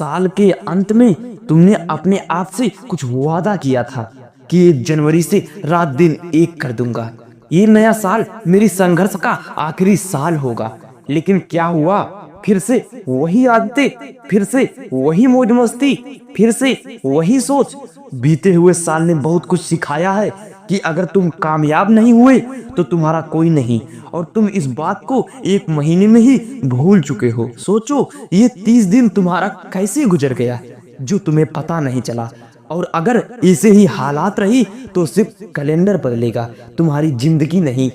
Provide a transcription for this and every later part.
साल के अंत में तुमने अपने आप से कुछ वादा किया था कि 1 जनवरी से रात दिन एक कर दूंगा। ये नया साल मेरी संघर्ष का आखिरी साल होगा। लेकिन क्या हुआ? फिर से वही आदतें, फिर से वही मौज मस्ती, फिर से वही सोच। बीते हुए साल ने बहुत कुछ सिखाया है कि अगर तुम कामयाब नहीं हुए तो तुम्हारा कोई नहीं, और तुम इस बात को 1 महीने में ही भूल चुके हो। सोचो ये 30 दिन तुम्हारा कैसे गुजर गया जो तुम्हें पता नहीं चला। और अगर ऐसे ही हालात रही तो सिर्फ कैलेंडर बदलेगा, तुम्हारी जिंदगी नहीं।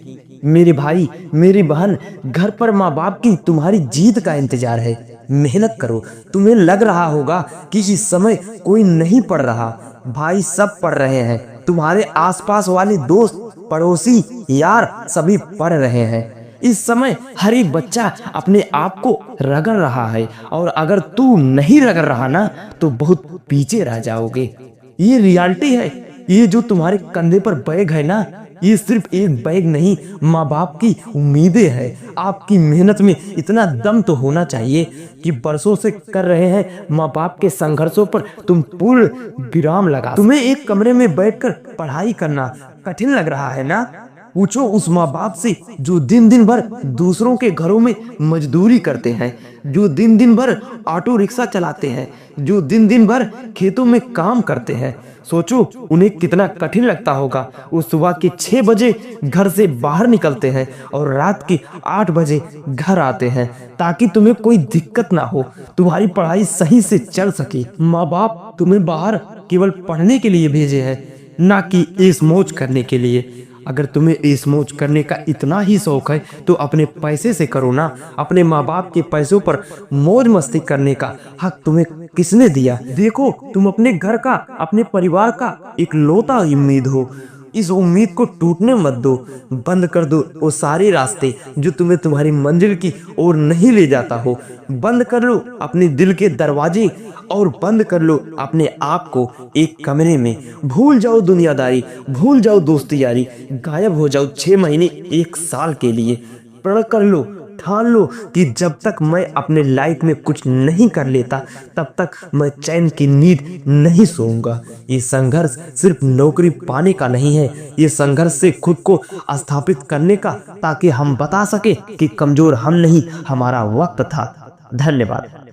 मेरे भाई, मेरी बहन, घर पर माँ बाप की तुम्हारी जीत का इंतजार है। मेहनत करो। तुम्हें लग रहा होगा कि इस समय कोई नहीं पढ़ रहा। भाई, सब पढ़ रहे हैं। तुम्हारे आसपास वाले दोस्त, पड़ोसी, यार सभी पढ़ रहे हैं। इस समय हर एक बच्चा अपने आप को रगड़ रहा है, और अगर तू नहीं रगड़ रहा ना तो बहुत पीछे रह जाओगे। ये रियलिटी है। ये जो तुम्हारे कंधे पर बैग है ना, ये सिर्फ एक बैग नहीं, माँ बाप की उम्मीदें हैं। आपकी मेहनत में इतना दम तो होना चाहिए कि बरसों से कर रहे हैं माँ बाप के संघर्षों पर तुम पूर्ण विराम लगा। तुम्हें एक कमरे में बैठकर पढ़ाई करना कठिन लग रहा है ना? पूछो उस माँ बाप से जो दिन दिन भर दूसरों के घरों में मजदूरी करते हैं, जो दिन दिन भर ऑटो रिक्शा चलाते हैं, जो दिन दिन भर खेतों में काम करते हैं। सोचो उन्हें कितना कठिन लगता होगा। वो सुबह के 6 बजे घर से बाहर निकलते हैं और रात के 8 बजे घर आते हैं ताकि तुम्हें कोई दिक्कत ना हो, तुम्हारी पढ़ाई सही से चल सके। माँ बाप तुम्हें बाहर केवल पढ़ने के लिए भेजे हैं, ना कि ऐश मौज करने के लिए। अगर तुम्हें ऐश मौज करने का इतना ही शौक है तो अपने पैसे से करो ना। अपने माँ बाप के पैसों पर मौज मस्ती करने का हक तुम्हें किसने दिया? देखो, तुम अपने घर का, अपने परिवार का इकलौता उम्मीद हो। इस उम्मीद को टूटने मत दो। बंद कर दो वो सारे रास्ते जो तुम्हें तुम्हारी मंजिल की ओर नहीं ले जाता हो। बंद कर लो अपने दिल के दरवाजे, और बंद कर लो अपने आप को एक कमरे में। भूल जाओ दुनियादारी, भूल जाओ दोस्ती यारी, गायब हो जाओ 6 महीने 1 साल के लिए। प्रण कर लो, ठान लो कि जब तक मैं अपने लाइफ में कुछ नहीं कर लेता तब तक मैं चैन की नींद नहीं सोऊंगा। ये संघर्ष सिर्फ नौकरी पाने का नहीं है, ये संघर्ष से खुद को स्थापित करने का, ताकि हम बता सके कि कमजोर हम नहीं, हमारा वक्त था। धन्यवाद।